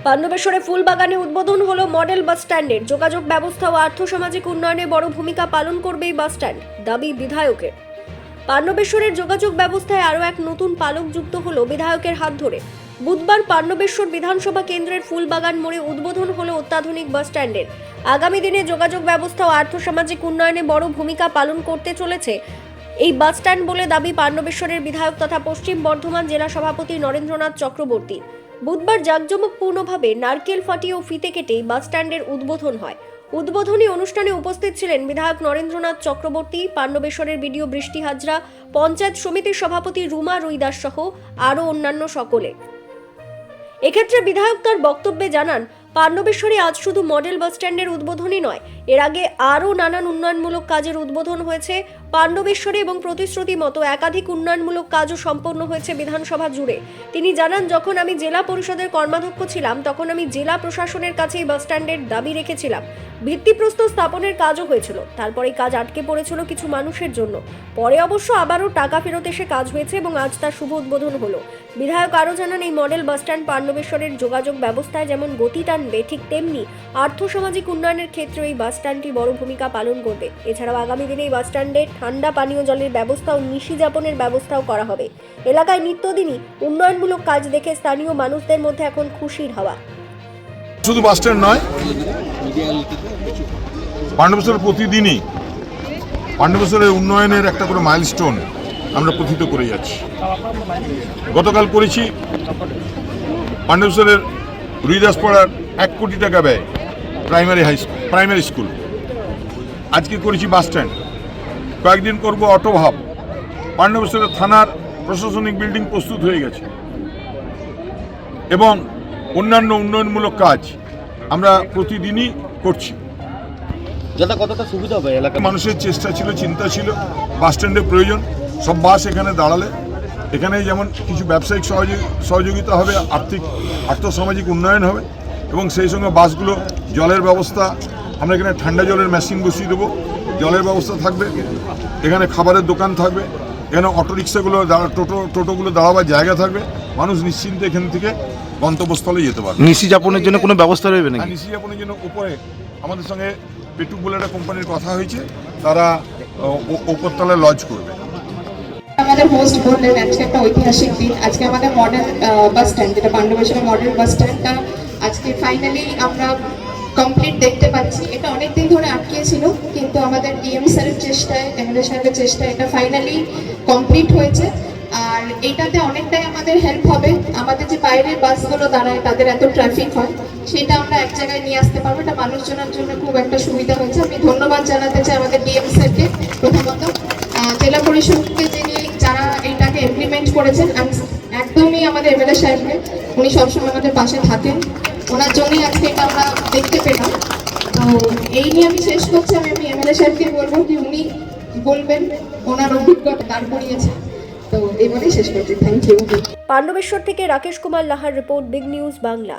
পাণ্ডবেশ্বরে ফুলবাগানে উদ্বোধন হলো মডেল বাস স্ট্যান্ডের। যোগাযোগ ব্যবস্থা ও আর্থসামাজিক উন্নয়নে বড় ভূমিকা পালন করবে এই বাস স্ট্যান্ড, দাবি বিধায়কের। পাণ্ডবেশ্বরের যোগাযোগ ব্যবস্থায় আরও এক নতুন পালক যুক্ত হলো বিধায়কের হাত ধরে। বুধবার পাণ্ডবেশ্বর বিধানসভা কেন্দ্রের ফুলবাগান মোড়ে উদ্বোধন হলো অত্যাধুনিক বাস স্ট্যান্ডের। আগামী দিনে যোগাযোগ ব্যবস্থা ও আর্থসামাজিক উন্নয়নে বড় ভূমিকা পালন করতে চলেছে এই বাস স্ট্যান্ড বলে দাবি পাণ্ডবেশ্বরের বিধায়ক তথা পশ্চিম বর্ধমান জেলা সভাপতি নরেন্দ্রনাথ চক্রবর্তী। বুধবার জাঁকজমকপূর্ণভাবে নারকেল ফাটিয়ে ও ফিতে কেটে বাস স্ট্যান্ডের উদ্বোধন হয়। উদ্বোধনী অনুষ্ঠানে উপস্থিত ছিলেন বিধায়ক নরেন্দ্রনাথ চক্রবর্তী, পাণ্ডবেশ্বরের বিডিও বৃষ্টি হাজরা, পঞ্চায়েত সমিতির সভাপতি রুমা রুইদাস সহ আরও অন্যান্য সকলে। এক্ষেত্রে বিধায়ক তার বক্তব্যে জানান, পাণ্ডবেশ্বরে আজ শুধু মডেল বাস স্ট্যান্ডের উদ্বোধনই নয়, এর আগে আরও নানান উন্নয়নমূলক কাজের উদ্বোধন হয়েছে পাণ্ডবেশ্বরে এবং প্রতিশ্রুতি মতো একাধিক উন্নয়নমূলক কাজও সম্পন্ন হয়েছে বিধানসভা জুড়ে। তিনি জানান, যখন আমি জেলা পরিষদের কর্মাধ্যক্ষ ছিলাম তখন আমি জেলা প্রশাসনের কাছে এই বাস স্ট্যান্ডের দাবি রেখেছিলাম। ভিত্তিপ্রস্তর স্থাপনের কাজও হয়েছিল, তারপরে কাজ আটকে পড়েছিল কিছু মানুষের জন্য। পরে অবশ্য আবারও টাকা ফেরত এসে কাজ হয়েছে এবং আজ তার শুভ উদ্বোধন হলো। বিধায়ক আরও জানান, এই মডেল বাস স্ট্যান্ড পাণ্ডবেশ্বরের যোগাযোগ ব্যবস্থায় যেমন গতি টানবে, ঠিক তেমনি আর্থসামাজিক উন্নয়নের ক্ষেত্রে এই বাস স্ট্যান্ডটি বড় ভূমিকা পালন করবে। এছাড়াও আগামী দিনে এই বাস স্ট্যান্ডে ঠান্ডা পানীয় জলের ব্যবস্থা ও নিশি যাপনের ব্যবস্থাও করা হবে। এলাকায় নিত্যদিনই উন্নয়নমূলক কাজ দেখে স্থানীয় মানুষদের মধ্যে এখন খুশির হাওয়া। শুধু বাস স্ট্যান্ড নয়, পাণ্ডবেশ্বরের প্রতিদিনই পাণ্ডবেশ্বরের উন্নয়নের একটা করে মাইলস্টোন আমরা প্রথিত করে যাচ্ছি। গতকাল করেছি পাণ্ডবেশ্বরের রুইদাসপাড়ার 1 কোটি টাকা ব্যয় প্রাইমারি স্কুল। আজকে করেছি বাস স্ট্যান্ড, কয়েকদিন করব অটো হাব। পাণ্ডবেশ্বরের থানার প্রশাসনিক বিল্ডিং প্রস্তুত হয়ে গেছে এবং অন্যান্য উন্নয়নমূলক কাজ আমরা প্রতিদিনই করছি। যেটা কতটা সুবিধা হবে এলাকার মানুষের চেষ্টা ছিল, চিন্তা ছিল বাস স্ট্যান্ডের প্রয়োজন। সব বাস এখানে দাঁড়ালে এখানে যেমন কিছু ব্যবসায়িক সহযোগিতা হবে, আর্থসামাজিক উন্নয়ন হবে এবং সেই সঙ্গে বাসগুলো জলের ব্যবস্থা, আমরা এখানে ঠান্ডা জলের মেশিন বসিয়ে দেবো, জলের ব্যবস্থা থাকবে, এখানে খাবারের দোকান থাকবে, এখানে অটোরিক্সাগুলো টোটোগুলো দাঁড়াবার জায়গা থাকবে। মানুষ নিশ্চিন্তে এখান থেকে গন্তব্যস্থলে যেতে পারবে। নিশি যাপনের জন্য কোনো ব্যবস্থা রয়েবে নাকি? নিশি যাপনের জন্য উপরে আমাদের সঙ্গে পেটুক বলে একটা কোম্পানির কথা হয়েছে, তারা উপরতলায় লজ করবে। আমাদের হোস্ট বললেন আজকে একটা ঐতিহাসিক দিন। আজকে আমাদের মডেল বাস স্ট্যান্ড, যেটা পাণ্ডবেশ্বরের মডেল বাস স্ট্যান্ডটা আজকে ফাইনালি আমরা কমপ্লিট দেখতে পাচ্ছি। এটা অনেক দিন ধরে আটকিয়েছিল, কিন্তু আমাদের ডিএম স্যারের চেষ্টায়, এমএলএ সাহেবের চেষ্টায় এটা ফাইনালি কমপ্লিট হয়েছে। আর এইটাতে অনেকটাই আমাদের হেল্প হবে। আমাদের যে বাইরের বাসগুলো দাঁড়ায়, তাদের এত ট্রাফিক হয়, সেটা আমরা এক জায়গায় নিয়ে আসতে পারবো। এটা মানুষজনের জন্য খুব একটা সুবিধা হয়েছে। আমি ধন্যবাদ জানাতে চাই আমাদের ডিএম স্যারকে, প্রথমত জেলা পরিষদকে যারা এইটাকে ইমপ্লিমেন্ট করেছেন, একদমই আমাদের এমএলএ সাহেবকে, উনি সবসময় আমাদের পাশে থাকেন, ওনার জন্যই আজকে এটা আমরা দেখতে পেলাম। তো এই নিয়ে আমি শেষ করছি। আমি এমএলএ সাহেবকে বলবো কি উনি বলবেন, ওনার অভিজ্ঞতা দাঁড় করিয়েছে। তো এই বলেই শেষ করছি। Thank you. পাণ্ডবেশ্বর থেকে Rakesh Kumar Lahar report, Big News Bangla.